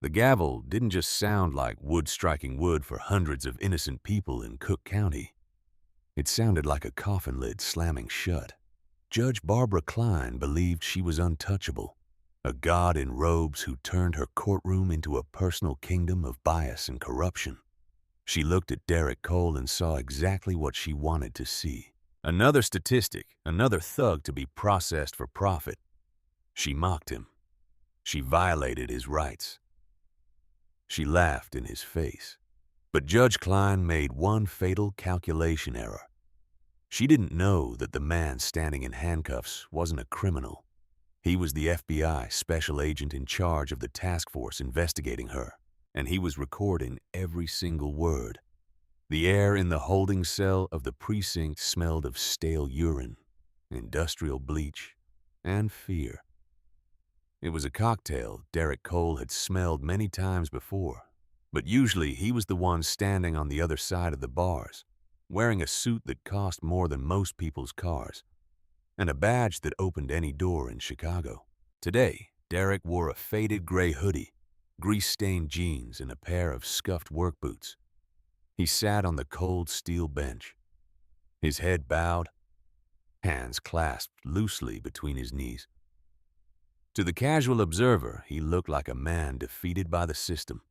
The gavel didn't just sound like wood striking wood for hundreds of innocent people in Cook County. It sounded like a coffin lid slamming shut. Judge Barbara Kline believed she was untouchable, a god in robes who turned her courtroom into a personal kingdom of bias and corruption. She looked at Derrick Cole and saw exactly what she wanted to see. Another statistic, another thug to be processed for profit. She mocked him. She violated his rights. She laughed in his face. But Judge Kline made one fatal calculation error. She didn't know that the man standing in handcuffs wasn't a criminal. He was the FBI special agent in charge of the task force investigating her, and he was recording every single word. The air in the holding cell of the precinct smelled of stale urine, industrial bleach, and fear. It was a cocktail Derrick Cole had smelled many times before, but usually he was the one standing on the other side of the bars, wearing a suit that cost more than most people's cars, and a badge that opened any door in Chicago. Today, Derrick wore a faded gray hoodie, grease-stained jeans, and a pair of scuffed work boots. He sat on the cold steel bench, his head bowed, hands clasped loosely between his knees. To the casual observer, he looked like a man defeated by the system.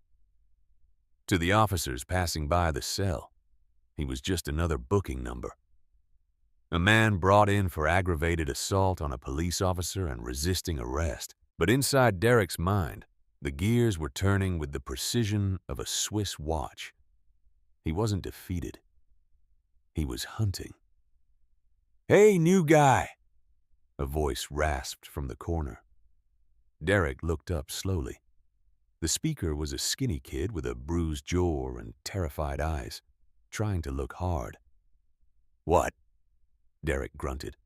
To the officers passing by the cell, he was just another booking number. A man brought in for aggravated assault on a police officer and resisting arrest. But inside Derrick's mind, the gears were turning with the precision of a Swiss watch. He wasn't defeated. He was hunting. "Hey, new guy!" a voice rasped from the corner. Derrick looked up slowly. The speaker was a skinny kid with a bruised jaw and terrified eyes, trying to look hard. "What?" Derrick grunted,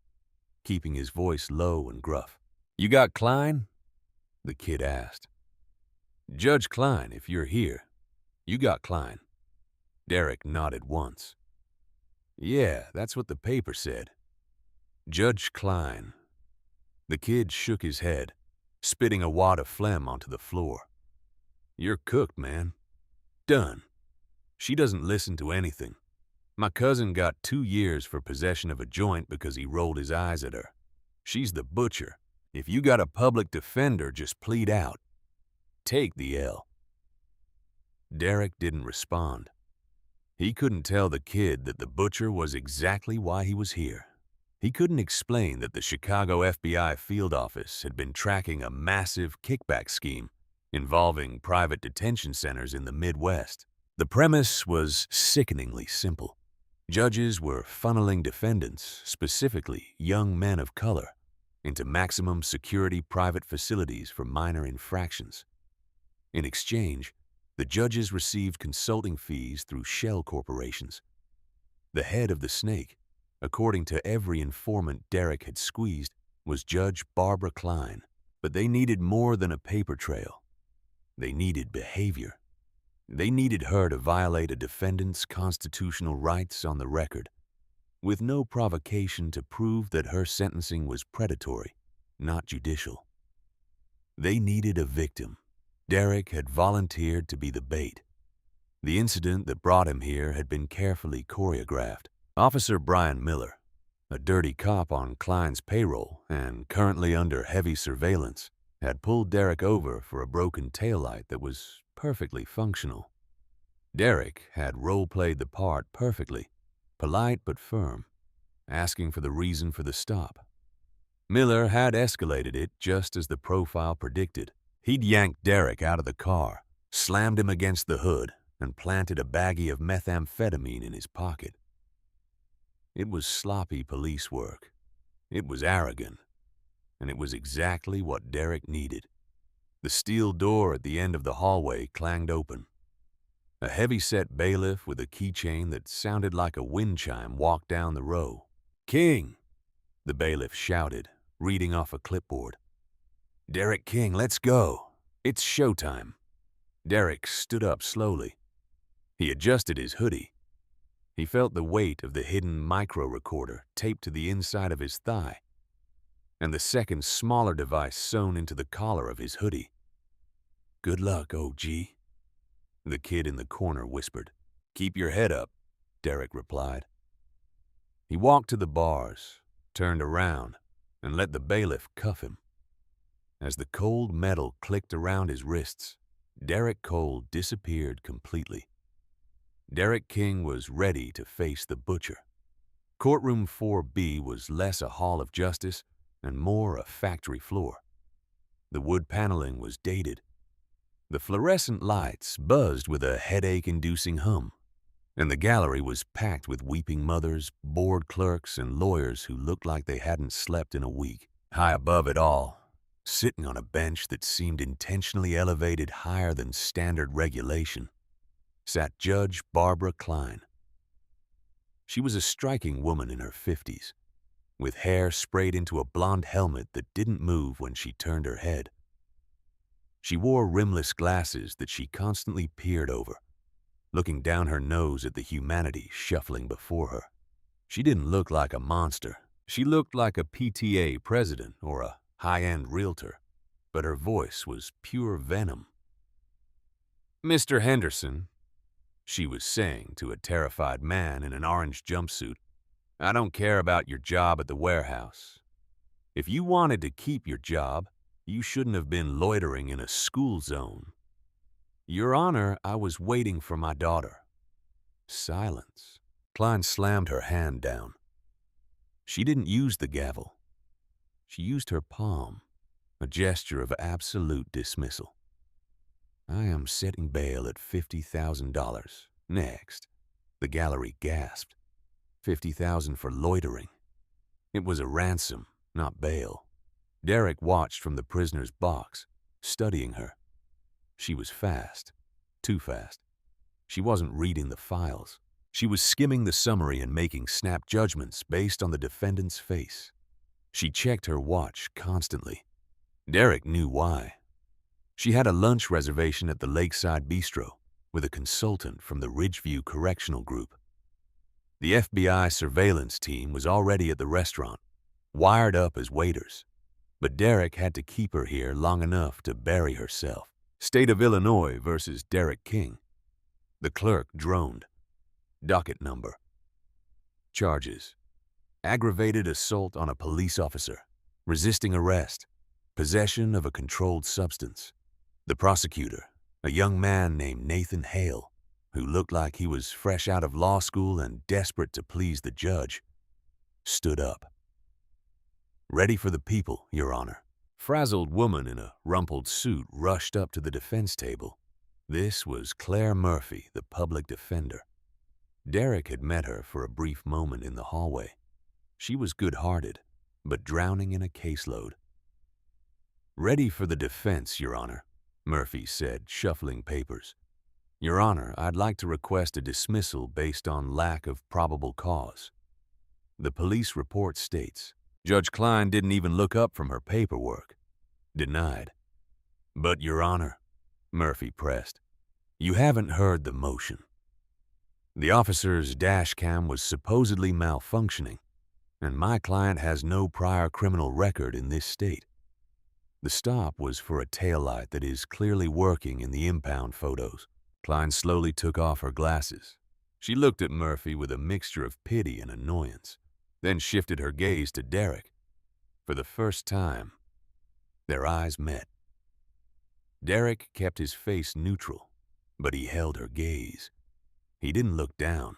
keeping his voice low and gruff. "You got Kline?" the kid asked. "Judge Kline, if you're here. You got Kline." Derrick nodded once. "Yeah, that's what the paper said. Judge Kline." The kid shook his head, spitting a wad of phlegm onto the floor. "You're cooked, man. Done. She doesn't listen to anything. My cousin got 2 years for possession of a joint because he rolled his eyes at her. She's the butcher. If you got a public defender, just plead out. Take the L." Derrick didn't respond. He couldn't tell the kid that the butcher was exactly why he was here. He couldn't explain that the Chicago FBI field office had been tracking a massive kickback scheme involving private detention centers in the Midwest. The premise was sickeningly simple. Judges were funneling defendants, specifically young men of color, into maximum security private facilities for minor infractions. In exchange, the judges received consulting fees through shell corporations. The head of the snake, according to every informant Derrick had squeezed, was Judge Barbara Kline. But they needed more than a paper trail. They needed behavior. They needed her to violate a defendant's constitutional rights on the record, with no provocation to prove that her sentencing was predatory, not judicial. They needed a victim. Derrick had volunteered to be the bait. The incident that brought him here had been carefully choreographed. Officer Brian Miller, a dirty cop on Kline's payroll and currently under heavy surveillance, had pulled Derrick over for a broken taillight that was perfectly functional. Derrick had role-played the part perfectly, polite but firm, asking for the reason for the stop. Miller had escalated it just as the profile predicted. He'd yanked Derrick out of the car, slammed him against the hood, and planted a baggie of methamphetamine in his pocket. It was sloppy police work. It was arrogant. And it was exactly what Derrick needed. The steel door at the end of the hallway clanged open. A heavy-set bailiff with a keychain that sounded like a wind chime walked down the row. "King!" the bailiff shouted, reading off a clipboard. "Derrick King, let's go. It's showtime." Derrick stood up slowly. He adjusted his hoodie. He felt the weight of the hidden micro-recorder taped to the inside of his thigh, and the second smaller device sewn into the collar of his hoodie. Good luck, OG, the kid in the corner whispered. Keep your head up, Derrick replied. He walked to the bars, turned around, and let the bailiff cuff him. As the cold metal clicked around his wrists, Derrick Cole disappeared completely. Derrick King was ready to face the butcher. Courtroom 4B was less a hall of justice and more a factory floor. The wood paneling was dated. The fluorescent lights buzzed with a headache-inducing hum, and the gallery was packed with weeping mothers, bored clerks, and lawyers who looked like they hadn't slept in a week. High above it all, sitting on a bench that seemed intentionally elevated higher than standard regulation, sat Judge Barbara Kline. She was a striking woman in her 50s, with hair sprayed into a blonde helmet that didn't move when she turned her head. She wore rimless glasses that she constantly peered over, looking down her nose at the humanity shuffling before her. She didn't look like a monster. She looked like a PTA president or a high-end realtor, but her voice was pure venom. Mr. Henderson, she was saying to a terrified man in an orange jumpsuit, I don't care about your job at the warehouse. If you wanted to keep your job, you shouldn't have been loitering in a school zone. Your Honor, I was waiting for my daughter. Silence. Kline slammed her hand down. She didn't use the gavel. She used her palm, a gesture of absolute dismissal. I am setting bail at $50,000. Next. The gallery gasped. $50,000 for loitering. It was a ransom, not bail. Derrick watched from the prisoner's box, studying her. She was fast, too fast. She wasn't reading the files. She was skimming the summary and making snap judgments based on the defendant's face. She checked her watch constantly. Derrick knew why. She had a lunch reservation at the Lakeside Bistro with a consultant from the Ridgeview Correctional Group. The FBI surveillance team was already at the restaurant, wired up as waiters. But Derrick had to keep her here long enough to bury herself. State of Illinois versus Derrick King. The clerk droned. Docket number. Charges: aggravated assault on a police officer, resisting arrest, possession of a controlled substance. The prosecutor, a young man named Nathan Hale, who looked like he was fresh out of law school and desperate to please the judge, stood up. Ready for the people, Your Honor. Frazzled woman in a rumpled suit rushed up to the defense table. This was Claire Murphy, the public defender. Derrick had met her for a brief moment in the hallway. She was good-hearted, but drowning in a caseload. Ready for the defense, Your Honor, Murphy said, shuffling papers. Your Honor, I'd like to request a dismissal based on lack of probable cause. The police report states, Judge Kline didn't even look up from her paperwork. Denied. But, Your Honor, Murphy pressed, you haven't heard the motion. The officer's dash cam was supposedly malfunctioning, and my client has no prior criminal record in this state. The stop was for a taillight that is clearly working in the impound photos. Kline slowly took off her glasses. She looked at Murphy with a mixture of pity and annoyance, then shifted her gaze to Derrick. For the first time, their eyes met. Derrick kept his face neutral, but he held her gaze. He didn't look down.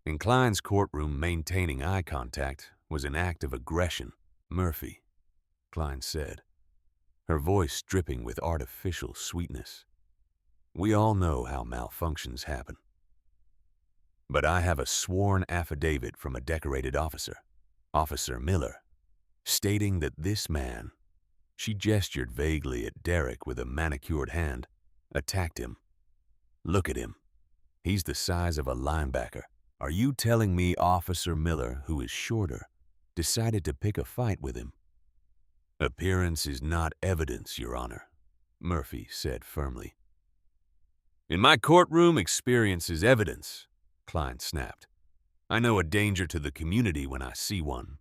In Kline's courtroom, maintaining eye contact was an act of aggression. Murphy, Kline said, her voice dripping with artificial sweetness. We all know how malfunctions happen. But I have a sworn affidavit from a decorated officer, Officer Miller, stating that this man, she gestured vaguely at Derrick with a manicured hand, attacked him. Look at him. He's the size of a linebacker. Are you telling me Officer Miller, who is shorter, decided to pick a fight with him? Appearance is not evidence, Your Honor, Murphy said firmly. In my courtroom, experience is evidence, Kline snapped. I know a danger to the community when I see one.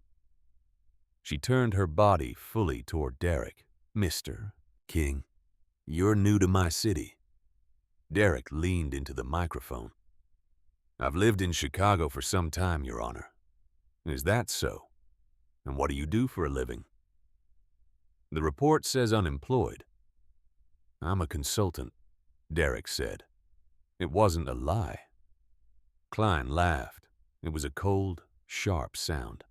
She turned her body fully toward Derrick. Mr. King, "You're new to my city." Derrick leaned into the microphone. "I've lived in Chicago for some time, Your Honor." "Is that so? And what do you do for a living?" "The report says unemployed." "I'm a consultant," Derrick said. It wasn't a lie. Kline laughed. It was a cold, sharp sound.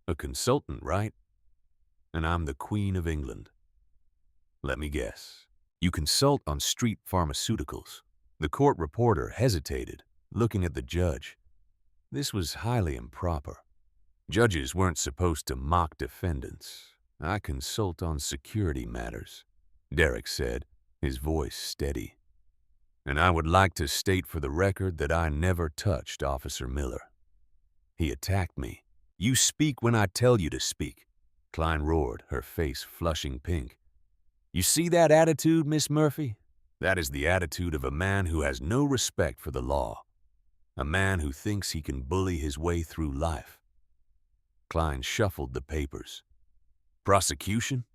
"A consultant, right? And I'm the Queen of England. Let me guess. You consult on street pharmaceuticals." The court reporter hesitated, looking at the judge. This was highly improper. Judges weren't supposed to mock defendants. "I consult on security matters," Derrick said, his voice steady. "And I would like to state for the record that I never touched Officer Miller." He attacked me. "You speak when I tell you to speak," Kline roared, her face flushing pink. "You see that attitude, Miss Murphy? That is the attitude of a man who has no respect for the law. A man who thinks he can bully his way through life." Kline shuffled the papers. "Prosecution?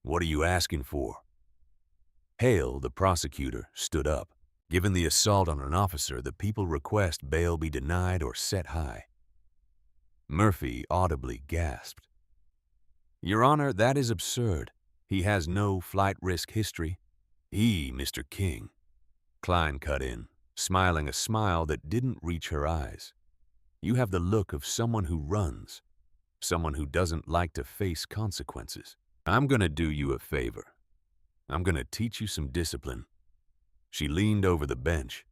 What are you asking for?" Hale, the prosecutor, stood up. "Given the assault on an officer, the people request bail be denied or set high." Murphy audibly gasped. "Your Honor, that is absurd. He has no flight risk history." Mr. King," Kline cut in, smiling a smile that didn't reach her eyes. "You have the look of someone who runs, someone who doesn't like to face consequences. I'm gonna do you a favor. I'm gonna teach you some discipline." She leaned over the bench.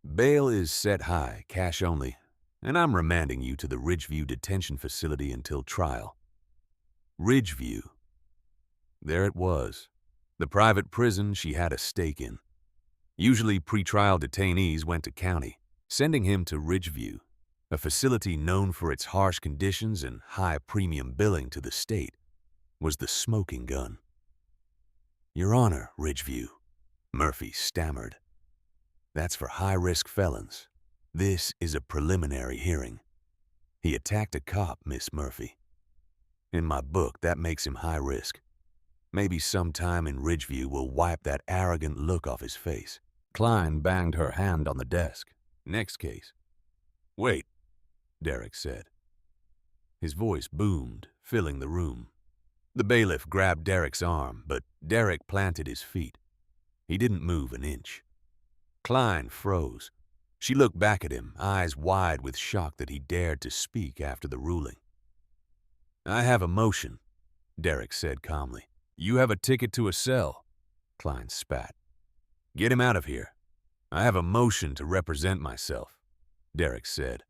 "Bail is set high, cash only, and I'm remanding you to the Ridgeview detention facility until trial." Ridgeview. There it was, the private prison she had a stake in. Usually pretrial detainees went to county, sending him to Ridgeview, a facility known for its harsh conditions and high premium billing to the state, was the smoking gun. "Your Honor, Ridgeview," Murphy stammered. "That's for high-risk felons. This is a preliminary hearing." "He attacked a cop, Miss Murphy. In my book, that makes him high risk. Maybe sometime in Ridgeview we'll wipe that arrogant look off his face." Kline banged her hand on the desk. "Next case." "Wait," Derrick said. His voice boomed, filling the room. The bailiff grabbed Derrick's arm, but Derrick planted his feet. He didn't move an inch. Kline froze. She looked back at him, eyes wide with shock that he dared to speak after the ruling. "I have a motion," Derrick said calmly. "You have a ticket to a cell," Kline spat. "Get him out of here." "I have a motion to represent myself," Derrick said.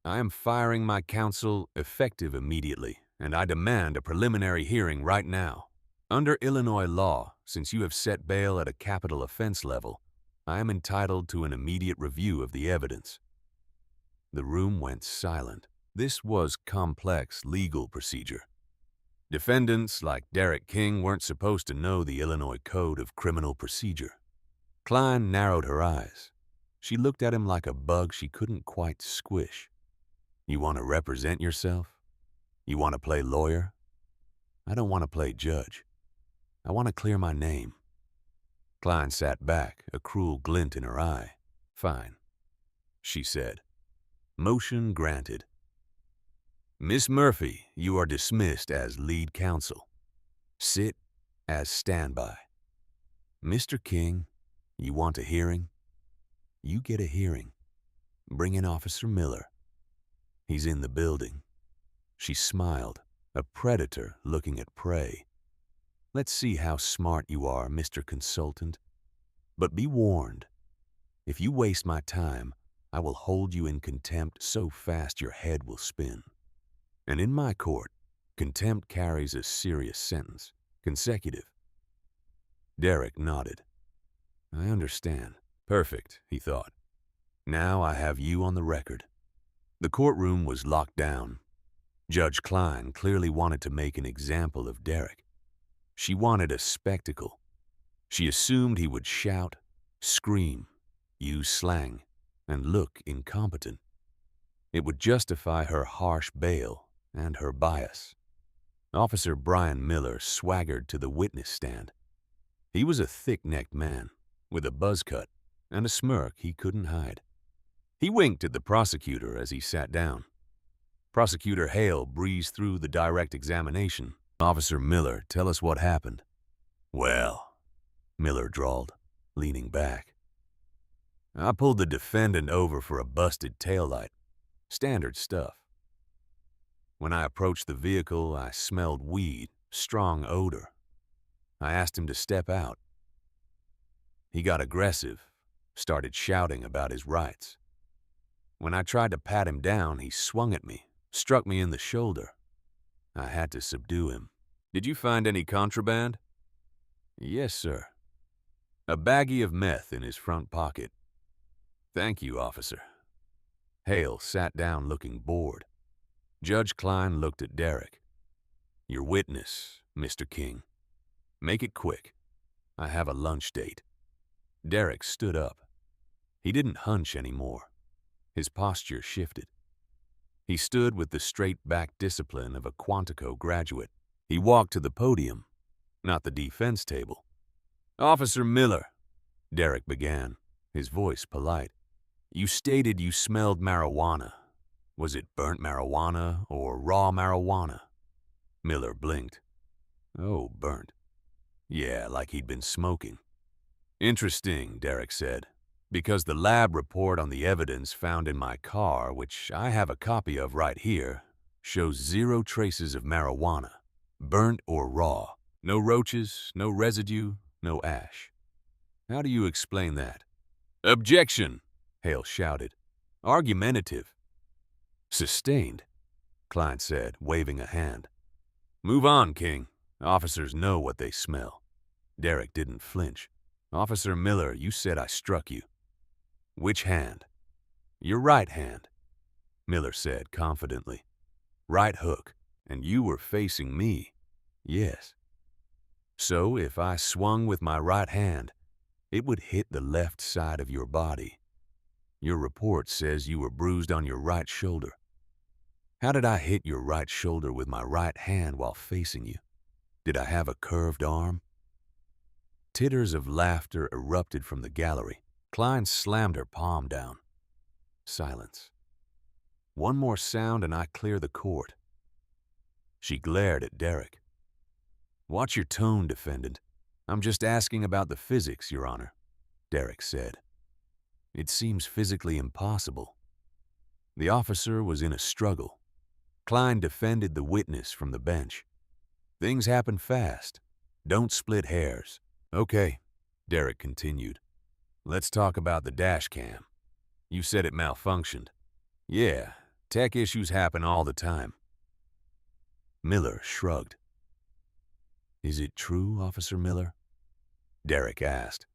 "I am firing my counsel effective immediately, and I demand a preliminary hearing right now. Under Illinois law, since you have set bail at a capital offense level, I am entitled to an immediate review of the evidence." The room went silent. This was complex legal procedure. Defendants like Derrick King weren't supposed to know the Illinois Code of Criminal Procedure. Kline narrowed her eyes. She looked at him like a bug she couldn't quite squish. "You want to represent yourself? You want to play lawyer?" "I don't want to play judge. I want to clear my name." Kline sat back, a cruel glint in her eye. "Fine," she said. Motion granted. "Miss Murphy, you are dismissed as lead counsel. Sit as standby." "Mr. King, you want a hearing? You get a hearing. Bring in Officer Miller. He's in the building." She smiled, a predator looking at prey. "Let's see how smart you are, Mr. Consultant. But be warned, if you waste my time, I will hold you in contempt so fast your head will spin. And in my court, contempt carries a serious sentence, consecutive." Derrick nodded. "I understand." Perfect, he thought. Now I have you on the record. The courtroom was locked down. Judge Kline clearly wanted to make an example of Derrick. She wanted a spectacle. She assumed he would shout, scream, use slang, and look incompetent. It would justify her harsh bail and her bias. Officer Brian Miller swaggered to the witness stand. He was a thick-necked man with a buzz cut and a smirk he couldn't hide. He winked at the prosecutor as he sat down. Prosecutor Hale breezed through the direct examination. "Officer Miller, tell us what happened." "Well," Miller drawled, leaning back, "I pulled the defendant over for a busted taillight. Standard stuff. When I approached the vehicle, I smelled weed, strong odor. I asked him to step out. He got aggressive, started shouting about his rights. When I tried to pat him down, he swung at me, struck me in the shoulder. I had to subdue him." "Did you find any contraband?" "Yes, sir. A baggie of meth in his front pocket." "Thank you, officer." Hale sat down looking bored. Judge Kline looked at Derrick. "Your witness, Mr. King. Make it quick. I have a lunch date." Derrick stood up. He didn't hunch anymore. His posture shifted. He stood with the straight-back discipline of a Quantico graduate. He walked to the podium, not the defense table. "Officer Miller," Derrick began, his voice polite, "you stated you smelled marijuana. Was it burnt marijuana or raw marijuana?" Miller blinked. "Oh, burnt. Yeah, like he'd been smoking." "Interesting," Derrick said, "because the lab report on the evidence found in my car, which I have a copy of right here, shows 0 traces of marijuana, burnt or raw. No roaches, no residue, no ash. How do you explain that?" "Objection!" Hale shouted. "Argumentative." "Sustained," Kline said, waving a hand. "Move on, King. Officers know what they smell." Derrick didn't flinch. "Officer Miller, you said I struck you. Which hand?" "Your right hand," Miller said confidently. "Right hook, and you were facing me." "Yes." "So if I swung with my right hand, it would hit the left side of your body. Your report says you were bruised on your right shoulder. How did I hit your right shoulder with my right hand while facing you? Did I have a curved arm?" Titters of laughter erupted from the gallery. Kline slammed her palm down. Silence. "One more sound and I clear the court." She glared at Derrick. "Watch your tone, defendant. I'm just asking about the physics, Your Honor," Derrick said. "It seems physically impossible." The officer was in a struggle. Kline defended the witness from the bench. "Things happen fast. Don't split hairs." "Okay," Derrick continued. "Let's talk about the dash cam. You said it malfunctioned." "Yeah, tech issues happen all the time." Miller shrugged. "Is it true, Officer Miller?" Derrick asked,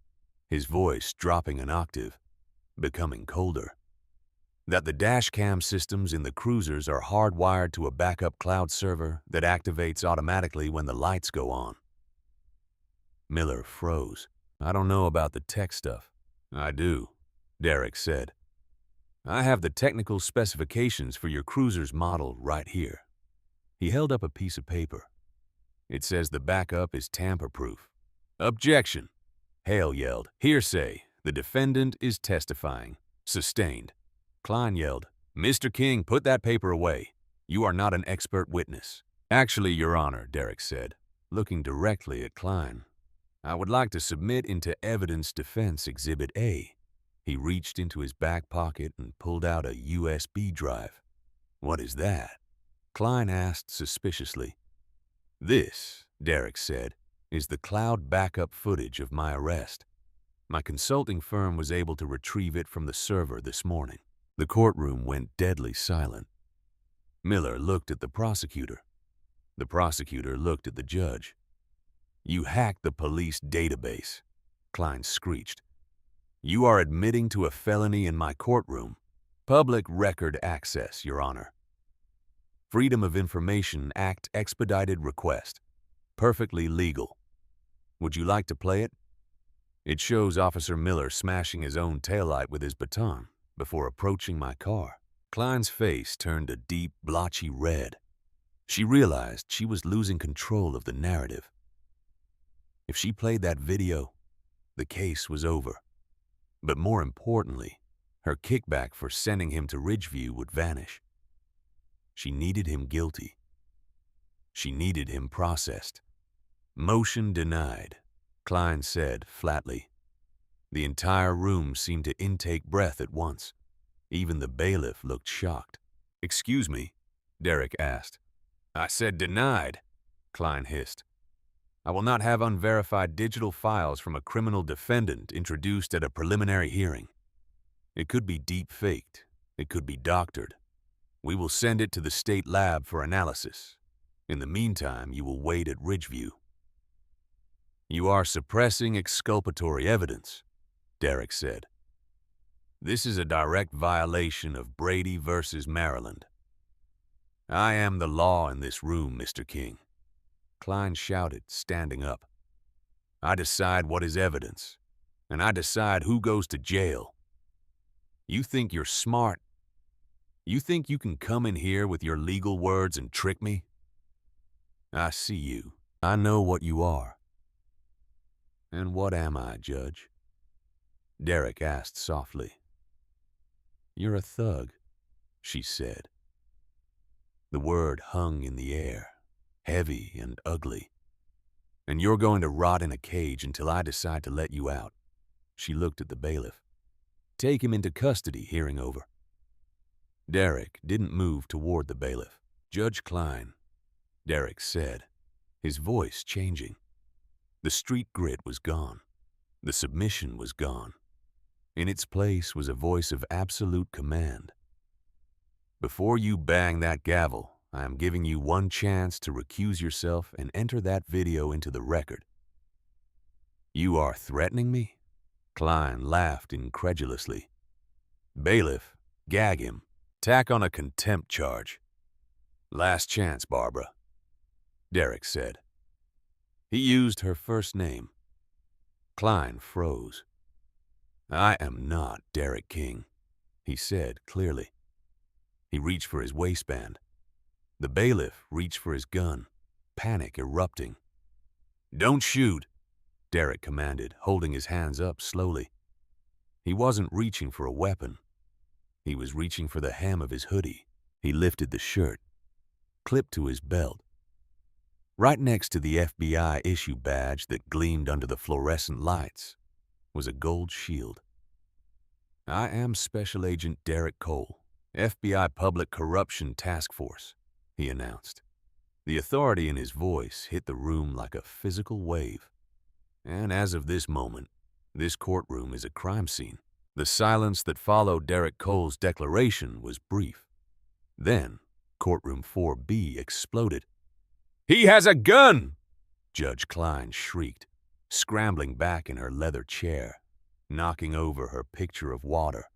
his voice dropping an octave, becoming colder. "That the dash cam systems in the cruisers are hardwired to a backup cloud server that activates automatically when the lights go on?" Miller froze. "I don't know about the tech stuff." "I do," Derrick said. "I have the technical specifications for your cruiser's model right here." He held up a piece of paper. "It says the backup is tamper-proof." "Objection!" Hale yelled. "Hearsay. The defendant is testifying." Sustained. Kline yelled, "Mr. King, put that paper away. You are not an expert witness." "Actually, Your Honor," Derrick said, looking directly at Kline, "I would like to submit into evidence defense Exhibit A." He reached into his back pocket and pulled out a USB drive. "What is that?" Kline asked suspiciously. "This," Derrick said, "is the cloud backup footage of my arrest. My consulting firm was able to retrieve it from the server this morning." The courtroom went deadly silent. Miller looked at the prosecutor. The prosecutor looked at the judge. "You hacked the police database," Kline screeched. "You are admitting to a felony in my courtroom. Public record access, Your Honor. Freedom of Information Act expedited request. Perfectly legal. Would you like to play it?" It shows Officer Miller smashing his own taillight with his baton before approaching my car. Kline's face turned a deep, blotchy red. She realized she was losing control of the narrative. If she played that video, the case was over. But more importantly, her kickback for sending him to Ridgeview would vanish. She needed him guilty. She needed him processed. "Motion denied," Kline said flatly. The entire room seemed to intake breath at once. Even the bailiff looked shocked. "Excuse me?" Derrick asked. "I said denied," Kline hissed. "I will not have unverified digital files from a criminal defendant introduced at a preliminary hearing. It could be deep-faked. It could be doctored. We will send it to the state lab for analysis. In the meantime, you will wait at Ridgeview." "You are suppressing exculpatory evidence," Derrick said. "This is a direct violation of Brady versus Maryland." "I am the law in this room, Mr. King," Kline shouted, standing up. "I decide what is evidence, and I decide who goes to jail. You think you're smart? You think you can come in here with your legal words and trick me? I see you. I know what you are." "And what am I, Judge?" Derrick asked softly. "You're a thug," she said. The word hung in the air, heavy and ugly. "And you're going to rot in a cage until I decide to let you out." She looked at the bailiff. "Take him into custody, hearing over." Derrick didn't move toward the bailiff. "Judge Kline," Derrick said, his voice changing. The street grit was gone. The submission was gone. In its place was a voice of absolute command. "Before you bang that gavel, I am giving you one chance to recuse yourself and enter that video into the record." "You are threatening me?" Kline laughed incredulously. "Bailiff, gag him. Tack on a contempt charge." "Last chance, Barbara," Derrick said. He used her first name. Kline froze. "I am not Derrick King," he said clearly. He reached for his waistband. The bailiff reached for his gun, panic erupting. "Don't shoot," Derrick commanded, holding his hands up slowly. He wasn't reaching for a weapon. He was reaching for the hem of his hoodie. He lifted the shirt, clipped to his belt. Right next to the FBI issue badge that gleamed under the fluorescent lights was a gold shield. "I am Special Agent Derrick Cole, FBI Public Corruption Task Force," he announced. The authority in his voice hit the room like a physical wave. "And as of this moment, this courtroom is a crime scene." The silence that followed Derrick Cole's declaration was brief. Then, courtroom 4B exploded. "He has a gun!" Judge Kline shrieked, scrambling back in her leather chair, knocking over her pitcher of water.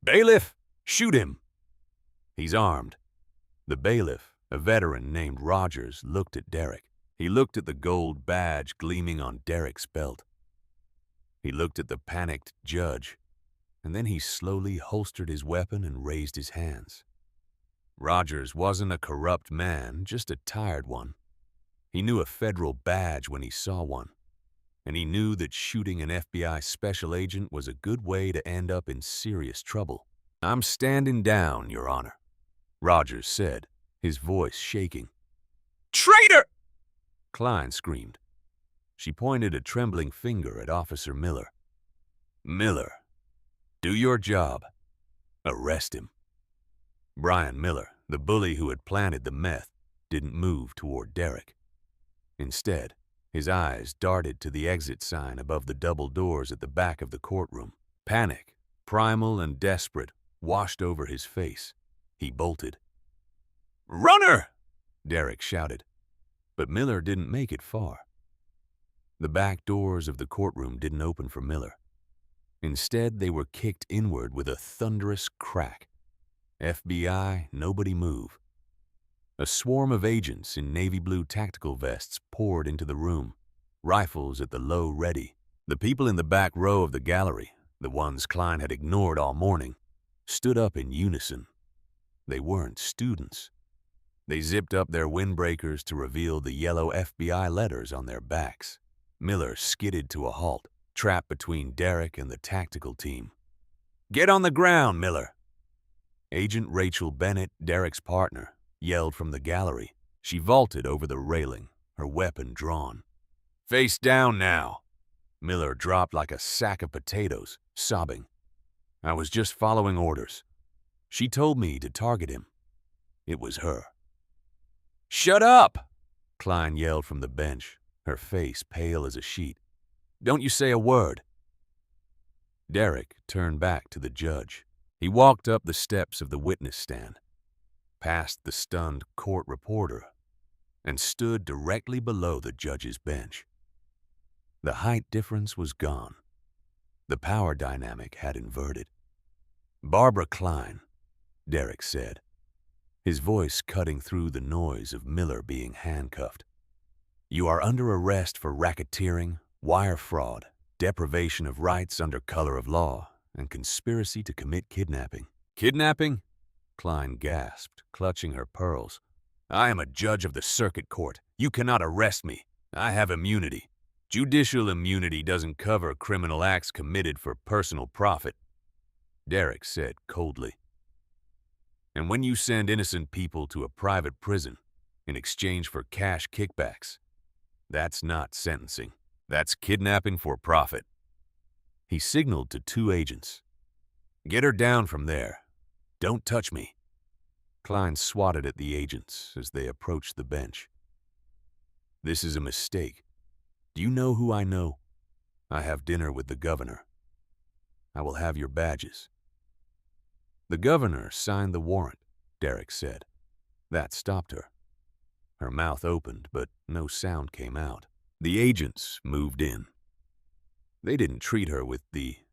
"Bailiff, shoot him!" "He's armed." The bailiff, a veteran named Rogers, looked at Derrick. He looked at the gold badge gleaming on Derrick's belt. He looked at the panicked judge, and then he slowly holstered his weapon and raised his hands. Rogers wasn't a corrupt man, just a tired one. He knew a federal badge when he saw one, and he knew that shooting an FBI special agent was a good way to end up in serious trouble. "I'm standing down, Your Honor," Rogers said, his voice shaking. "Traitor!" Kline screamed. She pointed a trembling finger at Officer Miller. "Miller, do your job. Arrest him." Brian Miller, the bully who had planted the meth, didn't move toward Derrick. Instead, his eyes darted to the exit sign above the double doors at the back of the courtroom. Panic, primal and desperate, washed over his face. He bolted. "Runner!" Derrick shouted. But Miller didn't make it far. The back doors of the courtroom didn't open for Miller. Instead, they were kicked inward with a thunderous crack. FBI, nobody move. A swarm of agents in navy blue tactical vests poured into the room, rifles at the low ready. The people in the back row of the gallery, the ones Kline had ignored all morning, stood up in unison. They weren't students. They zipped up their windbreakers to reveal the yellow FBI letters on their backs. Miller skidded to a halt, trapped between Derrick and the tactical team. "Get on the ground, Miller!" Agent Rachel Bennett, Derrick's partner, yelled from the gallery. She vaulted over the railing, her weapon drawn. "Face down now!" Miller dropped like a sack of potatoes, sobbing. "I was just following orders. She told me to target him. It was her." "Shut up!" Kline yelled from the bench, her face pale as a sheet. "Don't you say a word." Derrick turned back to the judge. He walked up the steps of the witness stand, past the stunned court reporter, and stood directly below the judge's bench. The height difference was gone. The power dynamic had inverted. "Barbara Kline," Derrick said, his voice cutting through the noise of Miller being handcuffed. "You are under arrest for racketeering, wire fraud, deprivation of rights under color of law, and conspiracy to commit kidnapping." "Kidnapping?" Kline gasped, clutching her pearls. "I am a judge of the circuit court. You cannot arrest me. I have immunity. Judicial immunity doesn't cover criminal acts committed for personal profit," Derrick said coldly. "And when you send innocent people to a private prison in exchange for cash kickbacks, that's not sentencing. That's kidnapping for profit." He signaled to two agents. "Get her down from there. Don't touch me." Kline swatted at the agents as they approached the bench. "This is a mistake. Do you know who I know? I have dinner with the governor. I will have your badges." "The governor signed the warrant," Derrick said. That stopped her. Her mouth opened, but no sound came out. The agents moved in. They didn't treat her with the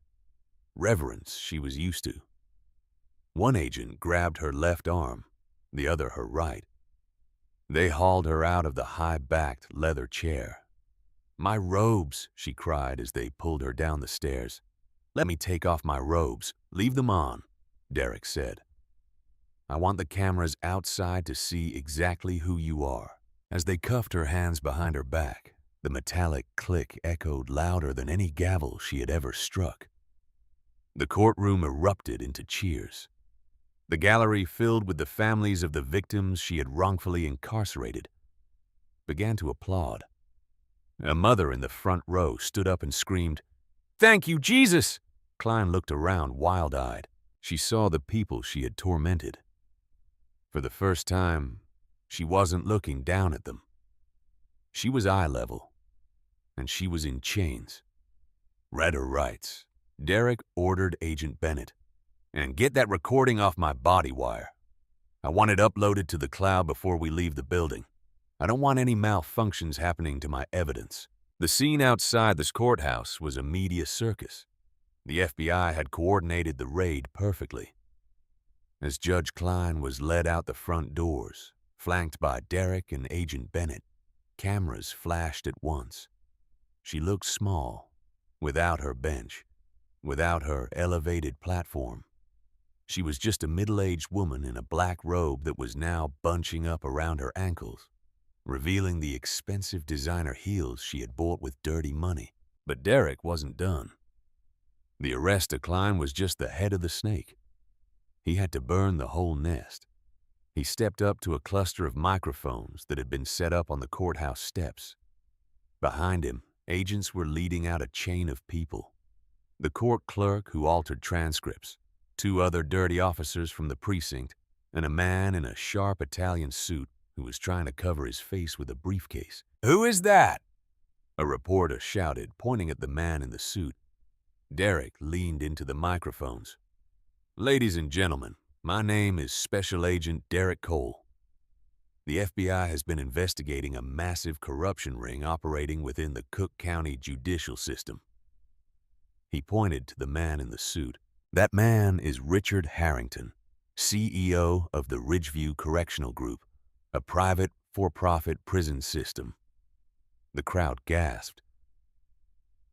reverence she was used to. One agent grabbed her left arm, the other her right. They hauled her out of the high-backed leather chair. "My robes," she cried as they pulled her down the stairs. "Let me take off my robes. Leave them on," Derrick said. "I want the cameras outside to see exactly who you are." As they cuffed her hands behind her back, the metallic click echoed louder than any gavel she had ever struck. The courtroom erupted into cheers. The gallery, filled with the families of the victims she had wrongfully incarcerated, began to applaud. A mother in the front row stood up and screamed, "Thank you, Jesus!" Kline looked around wild-eyed. She saw the people she had tormented. For the first time, she wasn't looking down at them. She was eye level, and she was in chains. "Read her rights," Derrick ordered Agent Bennett, "and get that recording off my body wire. I want it uploaded to the cloud before we leave the building. I don't want any malfunctions happening to my evidence." The scene outside this courthouse was a media circus. The FBI had coordinated the raid perfectly. As Judge Kline was led out the front doors, flanked by Derrick and Agent Bennett, cameras flashed at once. She looked small, without her bench, without her elevated platform. She was just a middle-aged woman in a black robe that was now bunching up around her ankles, revealing the expensive designer heels she had bought with dirty money. But Derrick wasn't done. The arrest of Kline was just the head of the snake. He had to burn the whole nest. He stepped up to a cluster of microphones that had been set up on the courthouse steps. Behind him, agents were leading out a chain of people. The court clerk who altered transcripts, two other dirty officers from the precinct, and a man in a sharp Italian suit who was trying to cover his face with a briefcase. "Who is that?" a reporter shouted, pointing at the man in the suit. Derrick leaned into the microphones. "Ladies and gentlemen, my name is Special Agent Derrick Cole. The FBI has been investigating a massive corruption ring operating within the Cook County judicial system." He pointed to the man in the suit. "That man is Richard Harrington, CEO of the Ridgeview Correctional Group, a private, for-profit prison system." The crowd gasped.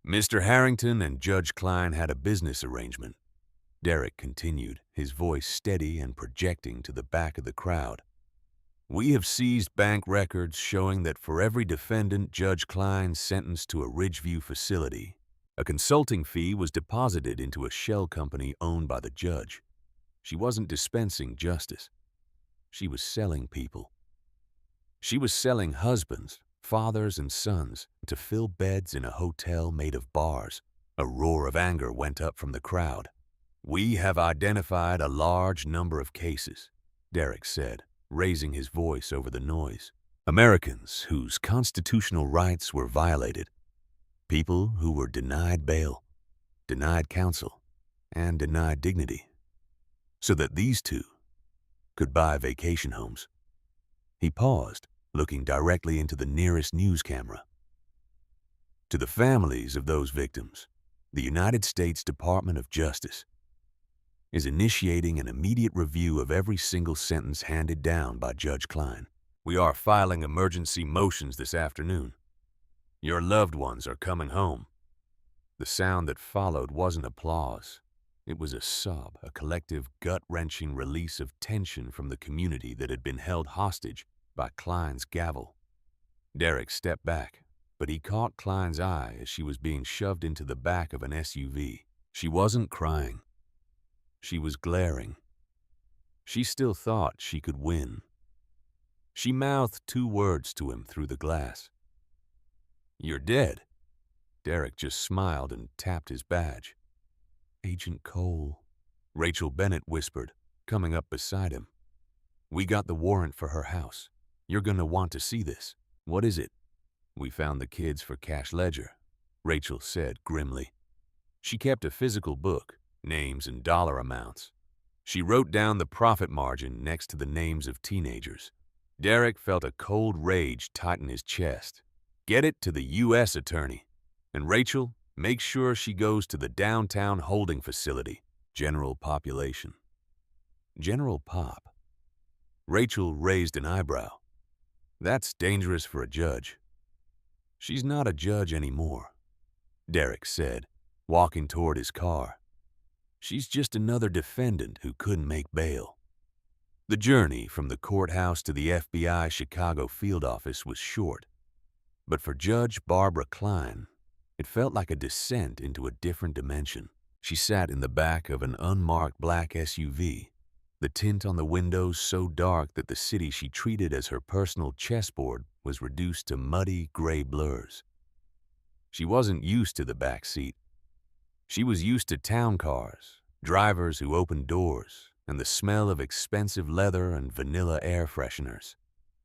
"Mr. Harrington and Judge Kline had a business arrangement," Derrick continued, his voice steady and projecting to the back of the crowd. We have seized bank records showing that for every defendant Judge Kline sentenced to a Ridgeview facility, a consulting fee was deposited into a shell company owned by the judge. She wasn't dispensing justice. She was selling people. She was selling husbands, fathers, and sons to fill beds in a hotel made of bars. A roar of anger went up from the crowd. "We have identified a large number of cases," Derrick said, raising his voice over the noise. "Americans whose constitutional rights were violated. People who were denied bail, denied counsel, and denied dignity, so that these two could buy vacation homes." He paused, looking directly into the nearest news camera. "To the families of those victims, the United States Department of Justice is initiating an immediate review of every single sentence handed down by Judge Kline. We are filing emergency motions this afternoon. Your loved ones are coming home." The sound that followed wasn't applause. It was a sob, a collective, gut-wrenching release of tension from the community that had been held hostage by Kline's gavel. Derrick stepped back, but he caught Kline's eye as she was being shoved into the back of an SUV. She wasn't crying. She was glaring. She still thought she could win. She mouthed 2 words to him through the glass. "You're dead." Derrick just smiled and tapped his badge. "Agent Cole," Rachel Bennett whispered, coming up beside him. "We got the warrant for her house. You're gonna want to see this." "What is it?" "We found the kids for cash ledger," Rachel said grimly. She kept a physical book, names and dollar amounts. She wrote down the profit margin next to the names of teenagers. Derrick felt a cold rage tighten his chest. "Get it to the U.S. attorney. And Rachel, make sure she goes to the downtown holding facility. General population." "General Pop?" Rachel raised an eyebrow. "That's dangerous for a judge." "She's not a judge anymore," Derrick said, walking toward his car. "She's just another defendant who couldn't make bail." The journey from the courthouse to the FBI Chicago field office was short, but for Judge Barbara Kline, it felt like a descent into a different dimension. She sat in the back of an unmarked black SUV, the tint on the windows so dark that the city she treated as her personal chessboard was reduced to muddy gray blurs. She wasn't used to the back seat. She was used to town cars, drivers who opened doors, and the smell of expensive leather and vanilla air fresheners.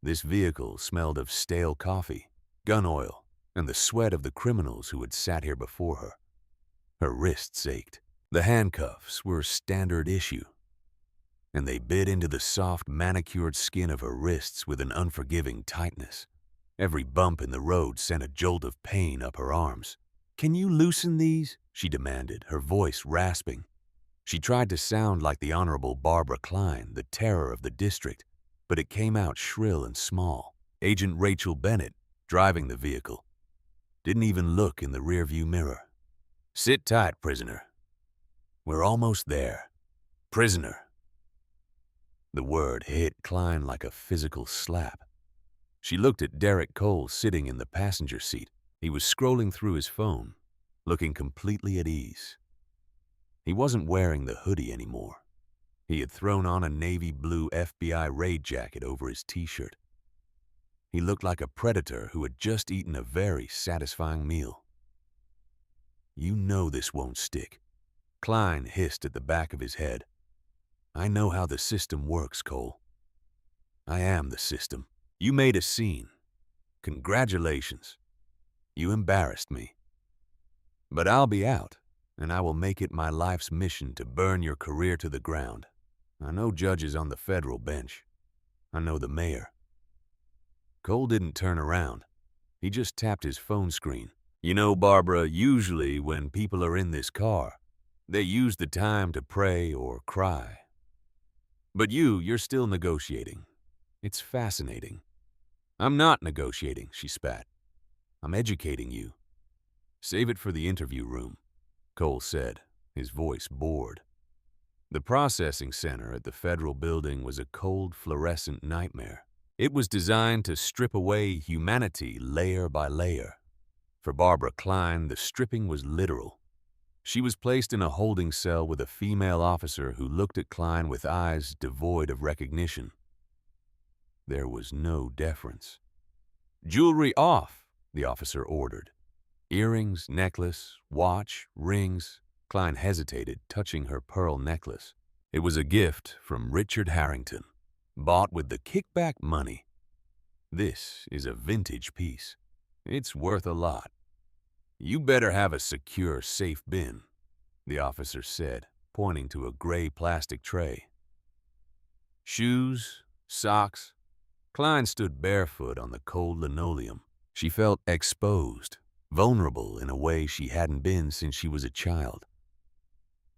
This vehicle smelled of stale coffee, gun oil, and the sweat of the criminals who had sat here before her. Her wrists ached. The handcuffs were standard issue, and they bit into the soft, manicured skin of her wrists with an unforgiving tightness. Every bump in the road sent a jolt of pain up her arms. "Can you loosen these?" she demanded, her voice rasping. She tried to sound like the Honorable Barbara Kline, the terror of the district, but it came out shrill and small. Agent Rachel Bennett, driving the vehicle, didn't even look in the rearview mirror. "Sit tight, prisoner. We're almost there. Prisoner." The word hit Kline like a physical slap. She looked at Derrick Cole sitting in the passenger seat. He was scrolling through his phone, looking completely at ease. He wasn't wearing the hoodie anymore. He had thrown on a navy blue FBI raid jacket over his t-shirt. He looked like a predator who had just eaten a very satisfying meal. "You know this won't stick," Kline hissed at the back of his head. "I know how the system works, Cole. I am the system. You made a scene. Congratulations. You embarrassed me. But I'll be out, and I will make it my life's mission to burn your career to the ground. I know judges on the federal bench. I know the mayor." Cole didn't turn around. He just tapped his phone screen. "You know, Barbara, usually when people are in this car, they use the time to pray or cry. But you're still negotiating. It's fascinating." "I'm not negotiating," she spat. "I'm educating you." "Save it for the interview room," Cole said, his voice bored. The processing center at the federal building was a cold, fluorescent nightmare. It was designed to strip away humanity layer by layer. For Barbara Kline, the stripping was literal. She was placed in a holding cell with a female officer who looked at Kline with eyes devoid of recognition. There was no deference. "Jewelry off," the officer ordered. Earrings, necklace, watch, rings. Kline hesitated, touching her pearl necklace. It was a gift from Richard Harrington, bought with the kickback money. "This is a vintage piece. It's worth a lot. You better have a secure, safe bin," the officer said, pointing to a gray plastic tray. Shoes, socks. Kline stood barefoot on the cold linoleum. She felt exposed, vulnerable in a way she hadn't been since she was a child.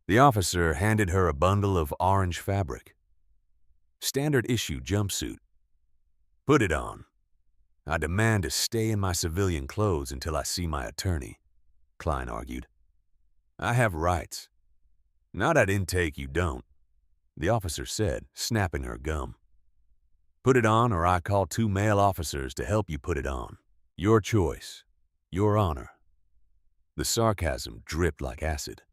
The officer handed her a bundle of orange fabric. "Standard issue jumpsuit. Put it on. I demand to stay in my civilian clothes until I see my attorney," Kline argued. "I have rights." "Not at intake, you don't," the officer said, snapping her gum. "Put it on or I call 2 male officers to help you put it on. Your choice. Your honor." The sarcasm dripped like acid.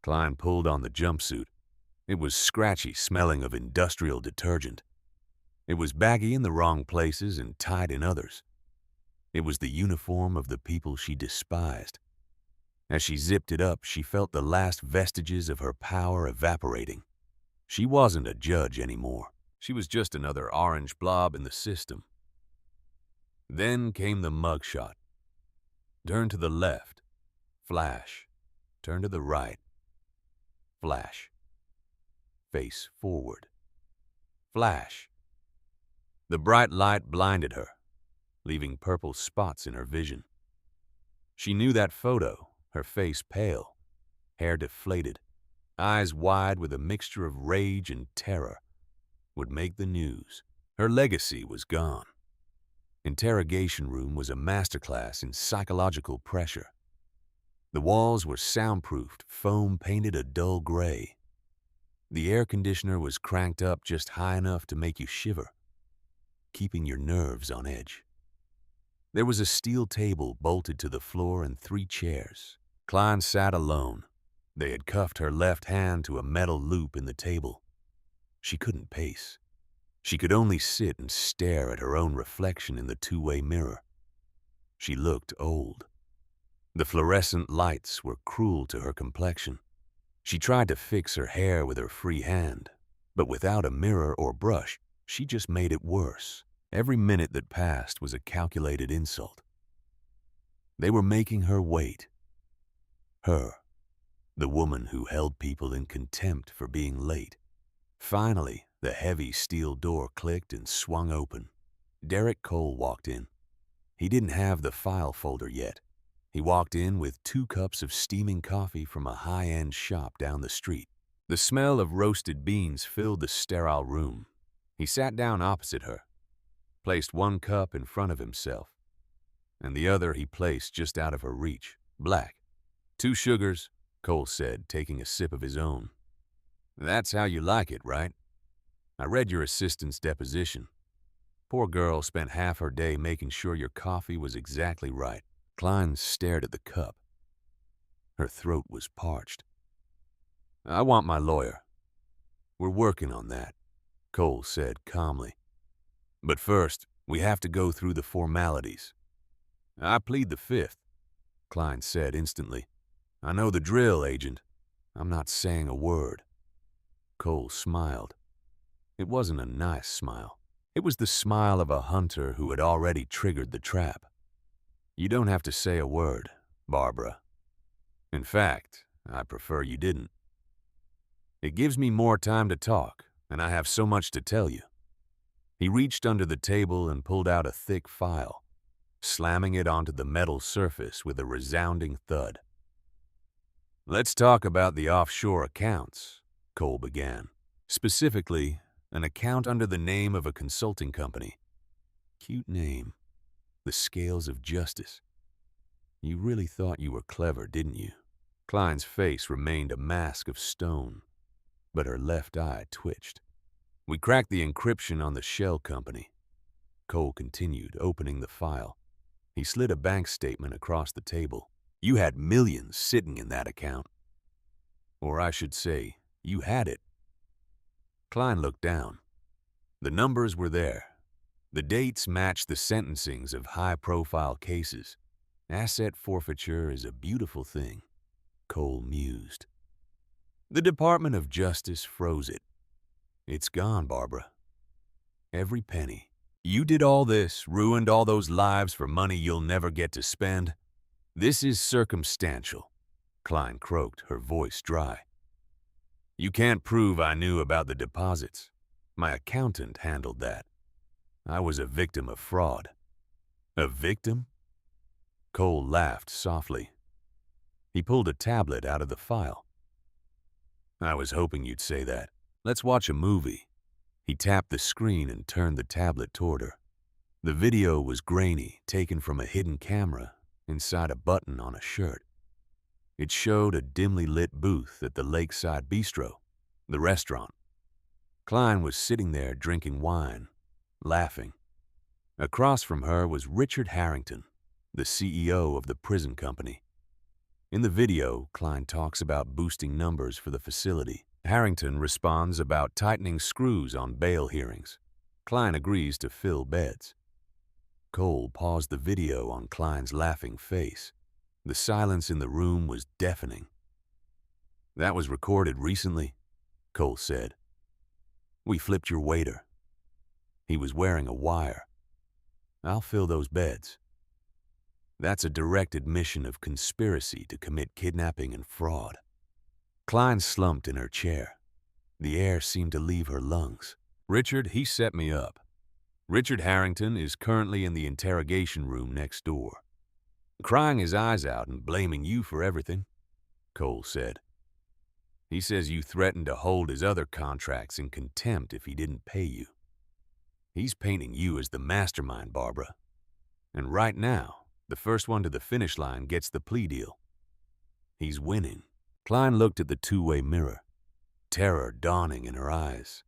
Kline pulled on the jumpsuit. It was scratchy, smelling of industrial detergent. It was baggy in the wrong places and tight in others. It was the uniform of the people she despised. As she zipped it up, she felt the last vestiges of her power evaporating. She wasn't a judge anymore. She was just another orange blob in the system. Then came the mugshot. Turn to the left. Flash. Turn to the right. Flash. Face forward. Flash. The bright light blinded her, leaving purple spots in her vision. She knew that photo, her face pale, hair deflated, eyes wide with a mixture of rage and terror, would make the news. Her legacy was gone. Interrogation room was a masterclass in psychological pressure. The walls were soundproofed, foam painted a dull gray. The air conditioner was cranked up just high enough to make you shiver, keeping your nerves on edge. There was a steel table bolted to the floor and 3 chairs. Kline sat alone. They had cuffed her left hand to a metal loop in the table. She couldn't pace. She could only sit and stare at her own reflection in the 2-way mirror. She looked old. The fluorescent lights were cruel to her complexion. She tried to fix her hair with her free hand, but without a mirror or brush, she just made it worse. Every minute that passed was a calculated insult. They were making her wait. Her, the woman who held people in contempt for being late. Finally, the heavy steel door clicked and swung open. Derrick Cole walked in. He didn't have the file folder yet. He walked in with 2 cups of steaming coffee from a high-end shop down the street. The smell of roasted beans filled the sterile room. He sat down opposite her, placed 1 cup in front of himself, and the other he placed just out of her reach, black. 2 sugars, Cole said, taking a sip of his own. "That's how you like it, right? I read your assistant's deposition. Poor girl spent half her day making sure your coffee was exactly right." Kline stared at the cup. Her throat was parched. "I want my lawyer. We're working on that," Cole said calmly. "But first, we have to go through the formalities." "I plead the 5th, Kline said instantly. "I know the drill, Agent. I'm not saying a word." Cole smiled. It wasn't a nice smile. It was the smile of a hunter who had already triggered the trap. "You don't have to say a word, Barbara. In fact, I prefer you didn't. It gives me more time to talk, and I have so much to tell you." He reached under the table and pulled out a thick file, slamming it onto the metal surface with a resounding thud. "Let's talk about the offshore accounts," Cole began. "Specifically, an account under the name of a consulting company. Cute name. The Scales of Justice. You really thought you were clever, didn't you?" Kline's face remained a mask of stone, but her left eye twitched. "We cracked the encryption on the shell company. Cole continued, opening the file. He slid a bank statement across the table. You had millions sitting in that account. Or I should say, you had it. Kline looked down. The numbers were there. The dates matched the sentencings of high-profile cases. Asset forfeiture is a beautiful thing, Cole mused. The Department of Justice froze it. It's gone, Barbara. Every penny. You did all this, ruined all those lives for money you'll never get to spend. This is circumstantial, Kline croaked, her voice dry. You can't prove I knew about the deposits. My accountant handled that. I was a victim of fraud. A victim? Cole laughed softly. He pulled a tablet out of the file. I was hoping you'd say that. Let's watch a movie. He tapped the screen and turned the tablet toward her. The video was grainy, taken from a hidden camera inside a button on a shirt. It showed a dimly lit booth at the Lakeside Bistro, the restaurant. Kline was sitting there drinking wine, laughing. Across from her was Richard Harrington, the CEO of the prison company. In the video, Kline talks about boosting numbers for the facility. Harrington responds about tightening screws on bail hearings. Kline agrees to fill beds. Cole paused the video on Kline's laughing face. The silence in the room was deafening. That was recorded recently, Cole said. We flipped your waiter. He was wearing a wire. I'll fill those beds. That's a direct admission of conspiracy to commit kidnapping and fraud. Kline slumped in her chair. The air seemed to leave her lungs. Richard, he set me up. Richard Harrington is currently in the interrogation room next door, crying his eyes out and blaming you for everything, Cole said. He says you threatened to hold his other contracts in contempt if he didn't pay you. He's painting you as the mastermind, Barbara. And right now, the first one to the finish line gets the plea deal. He's winning. Kline looked at the two-way mirror, terror dawning in her eyes.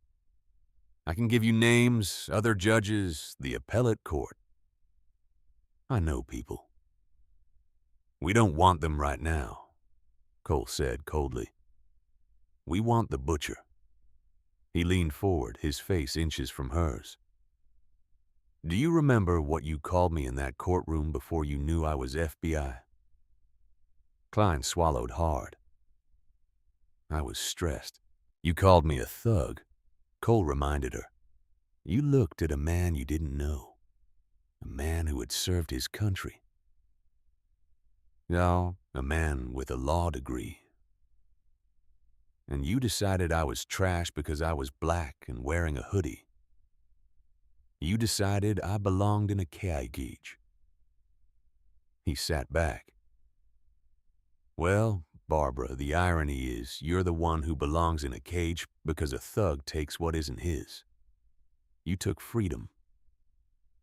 I can give you names, other judges, the appellate court. I know people. We don't want them right now, Cole said coldly. We want the butcher. He leaned forward, his face inches from hers. Do you remember what you called me in that courtroom before you knew I was FBI? Kline swallowed hard. I was stressed. You called me a thug, Cole reminded her. You looked at a man you didn't know, a man who had served his country. No, a man with a law degree. And you decided I was trash because I was black and wearing a hoodie. You decided I belonged in a cage. He sat back. Well, Barbara, the irony is you're the one who belongs in a cage because a thug takes what isn't his. You took freedom.